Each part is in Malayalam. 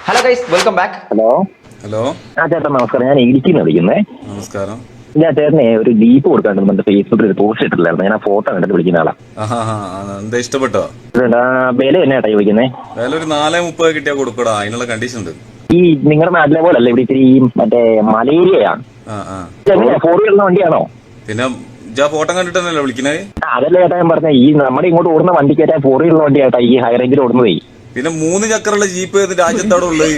Hello guys, welcome back. Hello ചേട്ടാ നമസ്കാരം. ഞാൻ ഇടുക്കിന്ന് വിളിക്കുന്നേ. നമസ്കാരം. ഞാൻ ചേട്ടനെ ഒരു ജീപ്പ് കൊടുക്കാണ്ട് ഫേസ്ബുക്കിൽ ഒരു പോസ്റ്റ് ഇട്ടില്ലായിരുന്നു. ഞാൻ ആ ഫോട്ടോ കണ്ടിട്ട് വിളിക്കുന്ന ആളാ. എന്താ ഇഷ്ടപ്പെട്ടോ? വില എന്നാ ചേട്ടാ ചോദിക്കുന്നേ? വില ഒരു 4.30 കിട്ടിയാ കൊടുക്കടാ. അതിനുള്ള കണ്ടീഷൻ ഉണ്ട്. ഈ നിങ്ങളുടെ നാട്ടിലെ പോലെ അല്ല, ഇവിടെ ഇത്തിരി മറ്റേ മലേരിയയാ. എങ്ങനെയാ, 4 വീലറിന്റെ വണ്ടിയാണോ? പിന്നെ ഫോട്ടോ കണ്ടിട്ടല്ലേ വിളിക്കുന്നത്? അതല്ല ചേട്ടാ ഞാൻ പറഞ്ഞ, ഈ നമ്മുടെ ഇങ്ങോട്ട് ഓടുന്ന വണ്ടിക്കേറ്റാ 4 വീലറിന്റെ വണ്ടി ചേട്ടാ ഈ ഹൈ റേഞ്ചിൽ ഓടുന്നതേ. പിന്നെ 3 ചക്രമുള്ള ജീപ്പ് രാജ്യത്തവിടെ ഉള്ളത്.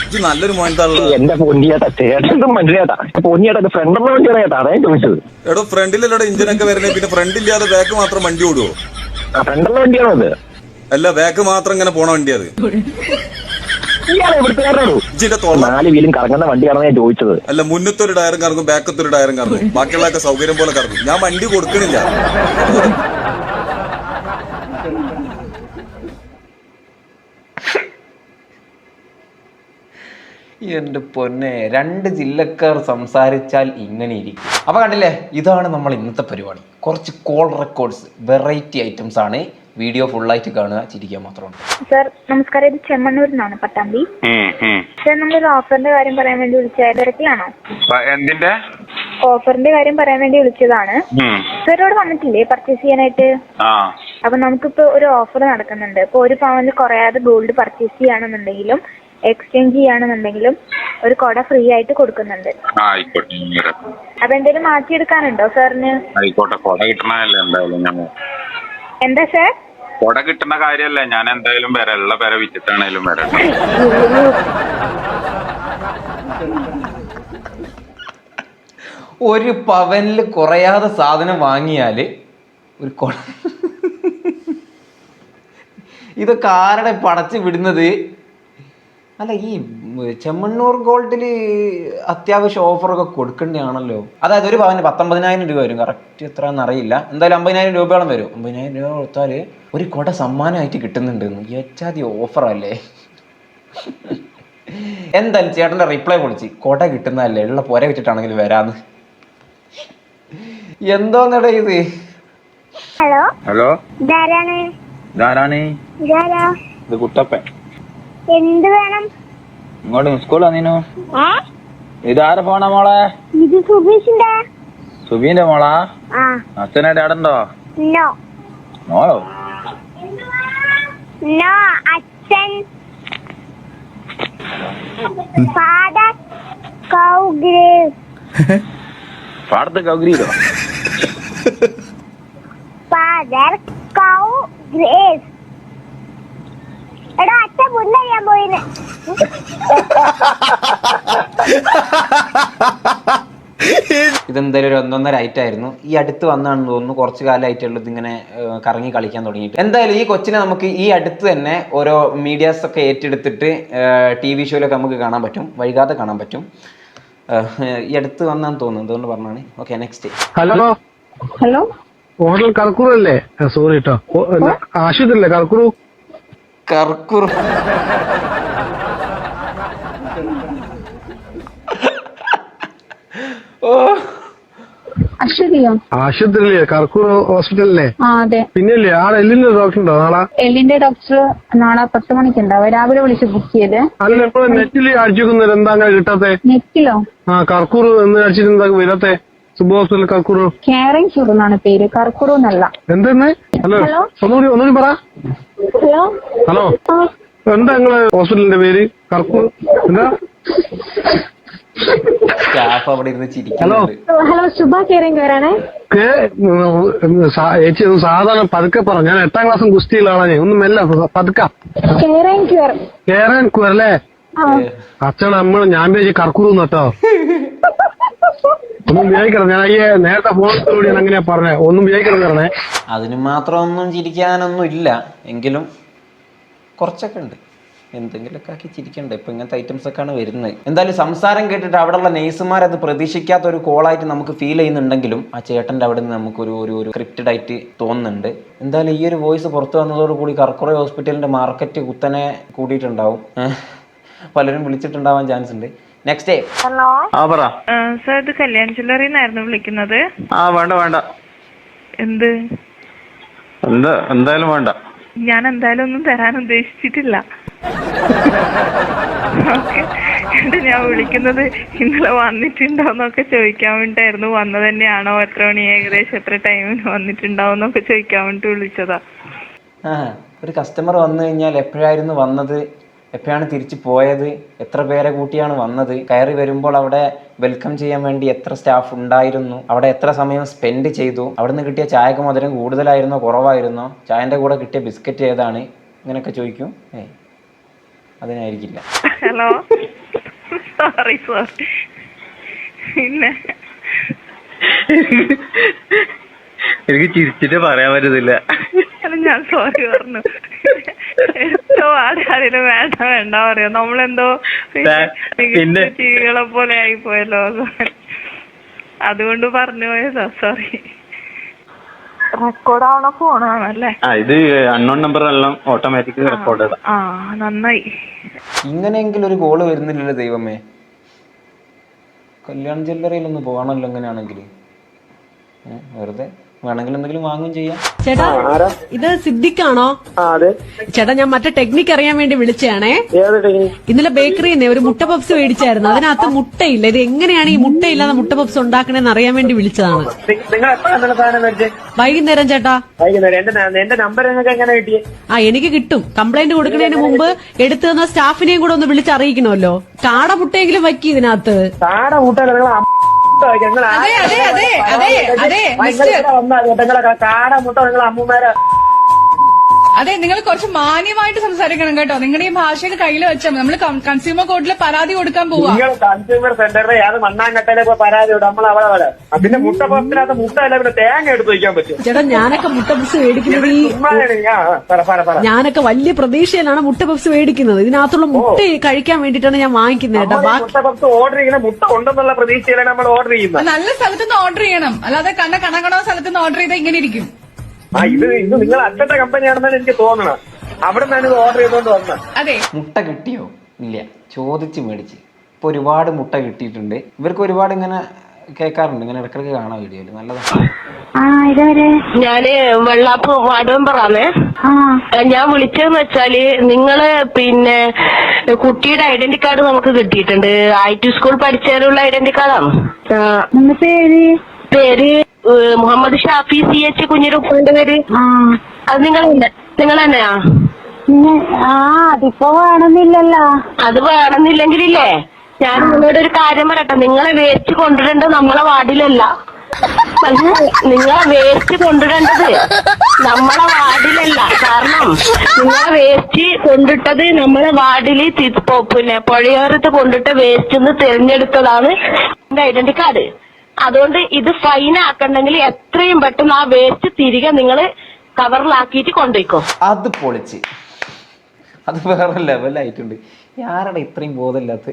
ഇത് നല്ലൊരു മോയന്താണല്ലോ. എന്റെ പൊന്നിയേട്ടാ, ചേട്ടൻ മനസ്സിലേട്ടാ പൊന്നിയേട്ടാ ഫ്രണ്ടുള്ള വണ്ടിയാണ് ചേട്ടാ, അതായത് ചോദിച്ചത്. എടോ ഫ്രണ്ടിലല്ലോ ഇഞ്ചിനൊക്കെ വരുന്നത്. പിന്നെ ഫ്രണ്ട് ഇല്ലാതെ ബാക്ക് മാത്രം വണ്ടി ഓടുവോ? ഫ്രണ്ടുള്ള വണ്ടിയാണോ അത്? അല്ല, ബാക്ക് മാത്രം ഇങ്ങനെ പോണ വണ്ടി അത്. 4 വീലും കറങ്ങുന്ന വണ്ടിയാണോ ഞാൻ ചോദിച്ചത്. അല്ല, മുന്നത്തൊരു ടയറും കറങ്ങും, ബാക്കത്തൊരു ടയറും കറങ്ങും, ബാക്കിയുള്ളതൊക്കെ സൗകര്യം പോലെ കറങ്ങും. ഞാൻ വണ്ടി കൊടുക്കണില്ല. എന്റെ പൊന്നെ, 2 ജില്ലക്കാർ സംസാരിച്ചാൽ ഇങ്ങനെ ഇരിക്കും. അപ്പൊ കണ്ടില്ലേ, ഇതാണ് നമ്മൾ ഇന്നത്തെ പരിപാടി. കുറച്ച് കോൾ റെക്കോർഡ്സ്, വെറൈറ്റി ഐറ്റംസ് ആണ്. വീഡിയോ ഫുള്ളായിട്ട് കാണുക, ചിരിക്കാൻ മാത്രമാണ്. സർ നമസ്കാരം, ഇത് ചെമ്മണ്ണൂരിൽ നിന്നാണ്, പട്ടാമ്പി. സർ, നമ്മളൊരു ഓഫറിന്റെ കാര്യം പറയാൻ വേണ്ടി വിളിച്ചത് തിരക്കിലാണോ? എന്തിന്റെ ഓഫറിന്റെ കാര്യം പറയാൻ വേണ്ടി വിളിച്ചതാണ്. സർ ഇവിടെ വന്നിട്ടില്ലേ പർച്ചേസ് ചെയ്യാനായിട്ട്? അപ്പൊ നമുക്കിപ്പോ ഒരു ഓഫർ നടക്കുന്നുണ്ട്. ഇപ്പൊ 1 പവനിൽ കുറയാതെ ഗോൾഡ് പർച്ചേസ് ചെയ്യാണെന്നുണ്ടെങ്കിലും എക്സ്ചേഞ്ച് ചെയ്യാണെന്നുണ്ടെങ്കിലും ഒരു കൊട ഫ്രീ ആയിട്ട് കൊടുക്കുന്നുണ്ട്. അപ്പൊ എന്തെങ്കിലും മാറ്റിയെടുക്കാനുണ്ടോ സാറിന്? ആയിക്കോട്ടെ, കൊട കിട്ടണല്ലേ എന്തായാലും. എന്താ സാർ? കൊട കിട്ടുന്ന കാര്യല്ലേ, ഞാൻ എന്തായാലും വരാം. ഉള്ള പേരെ വിറ്റിട്ടാണേലും വരാം. ഒരു പവനിൽ കുറയാതെ സാധനം വാങ്ങിയാല് ഒരു കൊട. ഇതൊക്കെ ആരുടെ പടച്ച് വിടുന്നത്? അല്ല, ഈ ചെമ്മണ്ണൂർ ഗോൾഡില് അത്യാവശ്യം ഓഫറൊക്കെ കൊടുക്കേണ്ടതാണല്ലോ. അതായത് 1 പവന് 19,000 രൂപ വരും. കറക്റ്റ് എത്രയാണെന്ന് അറിയില്ല. എന്തായാലും 50,000 രൂപയോളം വരും. 50,000 രൂപ കൊടുത്താല് ഒരു കൊട സമ്മാനമായിട്ട് കിട്ടുന്നുണ്ടെന്ന്. എച്ചാതി ഓഫറല്ലേ. എന്തായാലും ചേട്ടന്റെ റിപ്ലൈ പൊളിച്ച്, കൊട കിട്ടുന്നതല്ലേ, ഉള്ള പോര വിറ്റിട്ടാണെങ്കിലും വരാന്ന്. എന്തോന്നടേ ഇത്? ഹലോ ഹലോ, ഇതാരാണ്? ഇത് കുട്ടപ്പൻ. എന്ത് വേണം? ഇങ്ങോട്ട് സ്കൂൾ വന്നീനു. ഇതാരെ ഫോണാ മോളെ? ഇത് സുബീഷിന്റെ. സുബീന്റെ മോളാ? അച്ഛനായിട്ട് ആടണ്ടോ? നോയോ? അച്ഛൻ ഫാദർ കൗഗ്രേവ്. പാടത്ത് കൗഗ്രീരോ? ഫാദർ കൗഗ്രേവ്. എടാ, അച്ഛൻ മുന്നറിയാൻ പോയിന്. ഇതെന്തായാലും ഒരു 1.5 ആയിട്ടായിരുന്നു. ഈ അടുത്ത് വന്നാണെന്ന് തോന്നുന്നു. കുറച്ച് കാലമായിട്ടുള്ളത് ഇതിങ്ങനെ കറങ്ങി കളിക്കാൻ തുടങ്ങിയിട്ട്. എന്തായാലും ഈ കൊച്ചിനെ നമുക്ക് ഈ അടുത്ത് തന്നെ ഓരോ മീഡിയാസ് ഒക്കെ ഏറ്റെടുത്തിട്ട് TV ഷോയിലൊക്കെ നമുക്ക് കാണാൻ പറ്റും, വൈകാതെ കാണാൻ പറ്റും. ഈ അടുത്ത് വന്നാന്ന് തോന്നുന്നു, അതുകൊണ്ട് പറഞ്ഞാണ്. Okay, next. Hello hello, hotel കർക്കൂർ അല്ലേ? സോറി കേട്ടോ, ആശുപത്രി അല്ലേ കർക്കൂർ? കർക്കൂർ അശ്വതിയോ? ആശുപത്രിയില്ലേ, കർക്കൂർ ഹോസ്പിറ്റലല്ലേ? അതെ. പിന്നല്ലേ ആളെ എല്ലിന്റെ ഡോക്ടർ ഉണ്ടോ നാളെ? എല്ലിന്റെ ഡോക്ടർ നാളെ 10 മണിക്ക് ഉണ്ടാവും. രാവിലെ വിളിച്ച് ബുക്ക് ചെയ്ത്. അല്ല, ഇപ്പൊ നെറ്റില് അടിച്ചു വെക്കുന്നത് എന്താ അങ്ങനെ കിട്ടാത്തെ? നെറ്റിലോ? കർക്കൂർ എന്ന് അടിച്ചിട്ട് എന്താ വരാത്തെ? സുബ ഹോസ്പിറ്റൽ കർക്കൂർ. കെയറിംഗ് ക്യൂർ എന്നാണ് പേര്, കർക്കൂർ എന്നല്ല. എന്തെന്ന്? ഹലോ, ഒന്നുകൂടി പറ. ഹലോ, എന്താ നിങ്ങളെ ഹോസ്പിറ്റലിന്റെ പേര്? കർക്കൂർ എന്താ? സ്റ്റാഫ് അവിടെ ഇരുന്ന് ഹലോ ചിരിക്കുന്നുണ്ട്. ഹലോ, സുബ കെയറിംഗ് ക്യൂർ ആണ്. ചേച്ചി ഒന്ന് സാധാരണ പതുക്കെ പറ. ഞാൻ 8ാം ക്ലാസ്സും കുസ്തിയിലാണ്. ഒന്ന് മെല്ലെ പതുക്ക. Caring cure. കെയറിംഗ് ക്യൂർ അല്ലേ? അച്ഛൻ ഞാൻ പേജ് കർക്കൂർ കേട്ടോ. ഒന്നും വിചാരിക്കണം, ഞാൻ ഈ നേരത്തെ ഫോണിലൂടെ അങ്ങനെയാ പറഞ്ഞേ. ഒന്നും വിചാരിക്കണം പറഞ്ഞേ. അതിന് മാത്രം ഒന്നും ചിരിക്കാനൊന്നും ഇല്ല, എങ്കിലും കുറച്ചൊക്കെ ഉണ്ട്. എന്തെങ്കിലുമൊക്കെ ആക്കി ചിരിക്കണ്ടേ. ഇപ്പൊ ഇങ്ങനത്തെ ഐറ്റംസ് ഒക്കെയാണ് വരുന്നത്. എന്തായാലും സംസാരം കേട്ടിട്ട് അവിടെയുള്ള നേഴ്സുമാർ അത് പ്രതീക്ഷിക്കാത്ത ഒരു കോളായിട്ട് നമുക്ക് ഫീൽ ചെയ്യുന്നുണ്ടെങ്കിലും ആ ചേട്ടന്റെ അവിടെ നിന്ന് നമുക്കൊരു ഒരു സ്ക്രിപ്റ്റഡ് ആയിട്ട് തോന്നുന്നുണ്ട്. എന്തായാലും ഈ ഒരു വോയിസ് പുറത്തു വന്നതോടുകൂടി കർക്കുറ ഹോസ്പിറ്റലിന്റെ മാർക്കറ്റ് കുത്തനെ കൂടിയിട്ടുണ്ടാവും. പലരും വിളിച്ചിട്ടുണ്ടാവാൻ ചാൻസ് ഉണ്ട്. നെക്സ്റ്റ്. ഹലോ, പറ സർ, ഇത് കല്യാൺ ജ്വല്ലറിന്നായിരുന്നു വിളിക്കുന്നത്. വേണ്ട. എന്ത്? എന്തായാലും വേണ്ട. ഞാൻ എന്തായാലും ഒന്നും തരാൻ ഉദ്ദേശിച്ചിട്ടില്ല. എന്നിട്ട് ഞാൻ വിളിക്കുന്നത് ഇന്നലെ വന്നിട്ടുണ്ടോന്നൊക്കെ ചോദിക്കാൻ വേണ്ടിട്ടായിരുന്നു. വന്നത് തന്നെയാണോ, എത്ര മണി ഏകദേശം എത്ര ടൈമിന് വന്നിട്ടുണ്ടാവുന്നൊക്കെ ചോദിക്കാൻ വേണ്ടി വിളിച്ചതാ. ഒരു കസ്റ്റമർ വന്നു കഴിഞ്ഞാൽ എപ്പോഴായിരുന്നു വന്നത്, എപ്പോഴാണ് തിരിച്ചു പോയത്, എത്ര പേരെ കൂട്ടിയാണ് വന്നത്, കയറി വരുമ്പോൾ അവിടെ വെൽക്കം ചെയ്യാൻ വേണ്ടി എത്ര സ്റ്റാഫ് ഉണ്ടായിരുന്നു, അവിടെ എത്ര സമയം സ്പെൻഡ് ചെയ്തു, അവിടെ നിന്ന് കിട്ടിയ ചായക്ക് മധുരം കൂടുതലായിരുന്നോ കുറവായിരുന്നോ, ചായൻ്റെ കൂടെ കിട്ടിയ ബിസ്ക്കറ്റ് ഏതാണ്, ഇങ്ങനെയൊക്കെ ചോദിക്കും. അതിനായിരിക്കില്ല. ഹലോ, സോറി പിന്നെ എനിക്ക് ചിരിച്ചിട്ട് പറയാൻ പറ്റുന്നില്ല. ഞാൻ സോറി പറഞ്ഞു. എന്തോ ആരും വേണ്ട പറയാ. നമ്മളെന്തോ പിന്നെ ജീവികളെ പോലെ ആയിപ്പോയല്ലോ, അതുകൊണ്ട് പറഞ്ഞു പോയതാ. സോറി. റെക്കോർഡ് ആവണ ഫോണാണല്ലേ? ഇത് അൺനോൺ നമ്പർ എല്ലാം ഓട്ടോമാറ്റിക് റെക്കോർഡ്. നന്നായി. ഇങ്ങനെയെങ്കിലും ഒരു കോള് വരുന്നില്ലല്ലോ ദൈവമേ. കല്യാൺ ജ്വല്ലറിയിലൊന്ന് പോകണമല്ലോ ഇങ്ങനെയാണെങ്കിൽ. വെറുതെ വേണമെങ്കിൽ എന്തെങ്കിലും വാങ്ങുകയും ചെയ്യാം. ചേട്ടാ, ഇത് സിദ്ദിഖാണോ? ചേട്ടാ, ഞാൻ മറ്റേ ടെക്നിക്ക് അറിയാൻ വേണ്ടി വിളിച്ചതാണേ. ഇന്നലെ ബേക്കറിയിൽ നിന്ന് ഒരു മുട്ട പപ്സ് മേടിച്ചായിരുന്നു. അതിനകത്ത് മുട്ടയില്ല. ഇത് എങ്ങനെയാണ് ഈ മുട്ടയില്ലാതെ മുട്ട പപ്സ് ഉണ്ടാക്കണേന്ന് അറിയാൻ വേണ്ടി വിളിച്ചതാണ്. വൈകുന്നേരം ചേട്ടാ. എന്റെ നമ്പർ നിങ്ങൾക്ക് എങ്ങനെ കിട്ടി? എനിക്ക് കിട്ടും. കംപ്ലൈന്റ് കൊടുക്കുന്നതിന് മുമ്പ് എടുത്തു തന്ന സ്റ്റാഫിനെയും കൂടെ ഒന്ന് വിളിച്ചറിയിക്കണമല്ലോ. കാട മുട്ടയെങ്കിലും വയ്ക്കി ഇതിനകത്ത്. കാട മുട്ട കാട മുട്ട നിങ്ങൾ അമ്മമാരെ. അതെ, നിങ്ങൾ കുറച്ച് മാന്യമായിട്ട് സംസാരിക്കണം കേട്ടോ. നിങ്ങളുടെ ഈ ഭാഷയിൽ കയ്യിൽ വെച്ചാൽ നമ്മള് കൺസ്യൂമർ കോർട്ടിൽ പരാതി കൊടുക്കാൻ പോവാ. നിങ്ങൾ കൺസ്യൂമർ സെന്ററിൽ അത് മണ്ണാങ്കട്ടയിലേക്ക് പരാതി വിടും. നമ്മൾ അവിടെ പിന്നെ മുട്ട പത്തിനകത്ത് മുട്ട അല്ല, പിന്നെ തേങ്ങ എടുത്ത് വയ്ക്കാൻ പറ്റും. ചേട്ടാ, ഞാനൊക്കെ മുട്ട പപ്സ് മേടിക്കുന്നത് ഞാനൊക്കെ വലിയ പ്രതീക്ഷയിലാണ് മുട്ട പപ്സ് മേടിക്കുന്നത്. ഇതിനകത്തുള്ള മുട്ട കഴിക്കാൻ വേണ്ടിട്ടാണ് ഞാൻ വാങ്ങിക്കുന്നത് കേട്ടോ. മുട്ട പപ്സ് ഓർഡർ ചെയ്യുന്ന മുട്ട ഉണ്ടെന്നുള്ള പ്രതീക്ഷയിലാണ് നമ്മൾ ഓർഡർ ചെയ്യുന്നത്. നല്ല സ്ഥലത്തുനിന്ന് ഓർഡർ ചെയ്യണം, അല്ലാതെ കണക്കണോ സ്ഥലത്തുനിന്ന് ഓർഡർ ചെയ്താൽ ഇങ്ങനെ ഇരിക്കും. ഇത് നിങ്ങൾ അച്ഛന്റെ കമ്പനിയാണെന്നാണ് എനിക്ക് തോന്നണം. അവിടെ നിന്നാണ് ഇത് ഓർഡർ ചെയ്തോണ്ട് വന്നത്. അതെ. മുട്ട കിട്ടിയോ? ഇല്ല, ചോദിച്ച് മേടിച്ച്. ഇപ്പൊ ഒരുപാട് മുട്ട കിട്ടിയിട്ടുണ്ട്. ഇവർക്ക് ഒരുപാട് ഇങ്ങനെ കേൾക്കാറുണ്ട്, ഇങ്ങനെ ഇടക്കിടക്ക് കാണാൻ വീഡിയോയില്. നല്ലതാണ്. ഞാന് വെള്ളാപ്പ് വാർഡ് മെമ്പറാണ്. ഞാൻ വിളിച്ചതെന്ന് വെച്ചാല് നിങ്ങള് പിന്നെ കുട്ടിയുടെ ഐഡന്റി കാർഡ് നമുക്ക് കിട്ടിയിട്ടുണ്ട്. IT സ്കൂൾ പഠിച്ചതിനുള്ള ഐഡന്റി കാർഡാണ്. പേര് മുഹമ്മദ് ഷാഫി CH കുഞ്ഞിരുപ്പന്റെ പേര്. അത് നിങ്ങൾ തന്നെയാ? അതിപ്പോ വേണമെന്നില്ലല്ലോ. അത് വേണമെന്നില്ലെങ്കിലില്ലേ, ഞാൻ നിങ്ങളോട് ഒരു കാര്യം പറയട്ടെ. നിങ്ങളെ വേസ്റ്റ് കൊണ്ടുവരേണ്ടത് നമ്മളെ വാർഡിലല്ല. നിങ്ങളെ വേസ്റ്റ് കൊണ്ടുവരേണ്ടത് നമ്മളെ വാർഡിലല്ല. കാരണം നിങ്ങളെ വേസ്റ്റ് കൊണ്ടിട്ടത് നമ്മളെ വാർഡില് പിന്നെ പുഴയോരത്ത് കൊണ്ടിട്ട വേസ്റ്റ് തിരഞ്ഞെടുത്തതാണ് എന്റെ ഐഡന്റി കാർഡ്. അതുകൊണ്ട് ഇത് ഫൈൻ ആക്കണ്ടെങ്കിൽ എത്രയും പെട്ടെന്ന് ആ വേസ്റ്റ് തിരികെ നിങ്ങൾ കവറിലാക്കിയിട്ട് കൊണ്ടുപോയിക്കോ. അത് പൊളിച്ച്, അത് വേറെ ലെവലായിട്ടുണ്ട്. ആരുടെ ഇത്രയും ബോധമില്ലാത്ത,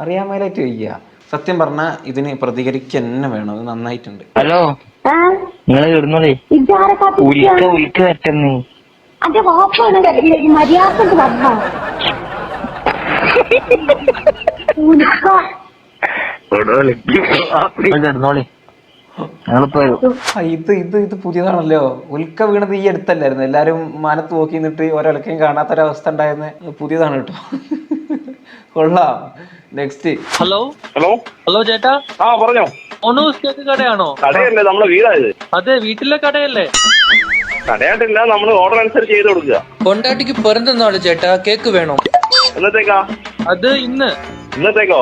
അറിയാൻ മേലായിട്ട് വയ്യ. സത്യം പറഞ്ഞാ ഇതിന് പ്രതികരിക്കുക തന്നെ വേണം. അത് നന്നായിട്ടുണ്ട്. ഹലോ, നിങ്ങൾ ഇടുന്നോളേ ഉൽക്ക വരട്ടെന്ന്. അത് വാപ്പാണ് മര്യാദ വന്നോ. ഇത് പുതിയതാണല്ലോ. ഉൽക്ക വീണത് ഈ അടുത്തല്ലായിരുന്നു. എല്ലാരും മാനത്ത് നോക്കി നിന്നിട്ട് ഒരൊലക്കയും കാണാത്തൊരവസ്ഥ ഉണ്ടായിരുന്ന പുതിയതാണ് കേട്ടോ. കൊള്ളാം. നെക്സ്റ്റ്. ഹലോ ഹലോ ഹലോ ചേട്ടാ. പറഞ്ഞോ. കേക്ക് കടയാണോ? കടയല്ലേ, നമ്മളെ വീടായത്. അതെ, വീട്ടിലെ കടയല്ലേ? കടയായിട്ടില്ല, നമ്മൾ ഓർഡർ അനുസരിച്ച് ചെയ്ത് കൊടുക്കുക. കൊണ്ടാട്ടിക്ക് പിറന്നാള് ചേട്ടാ, കേക്ക് വേണം. എന്നത്തേക്കാ? അത് ഇന്നത്തേക്കോ?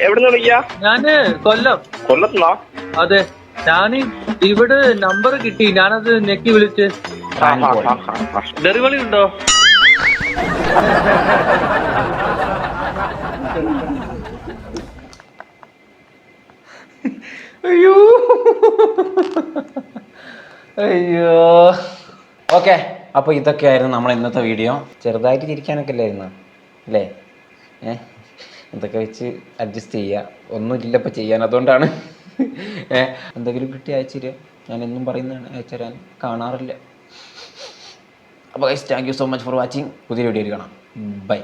എവിടുന്ന് വിളിക്കാ? ഞാന് കൊല്ലത്തുനിന്നാ? അതെ, ഞാന് ഇവിടെ നമ്പർ കിട്ടി, ഞാനത് നെക്കി വിളിച്ച്. ഡെലിവറി ഉണ്ടോ? അയ്യോ അയ്യോ. ഓക്കെ, അപ്പോൾ ഇതൊക്കെയായിരുന്നു നമ്മൾ ഇന്നത്തെ വീഡിയോ. ചെറുതായിട്ട് ചിരിക്കാനൊക്കെ അല്ലായിരുന്നു അല്ലേ? ഇതൊക്കെ വെച്ച് അഡ്ജസ്റ്റ് ചെയ്യുക. ഒന്നുമില്ല ഇപ്പം ചെയ്യാൻ, അതുകൊണ്ടാണ്. എന്തെങ്കിലും കിട്ടി അയച്ചുതരിക. ഞാൻ എന്നും പറയുന്നതാണ്, അയച്ചുതരാൻ കാണാറില്ല. അപ്പോൾ guys, thank you so much for watching. പുതിയ വീഡിയോയിൽ കാണാം. ബൈ.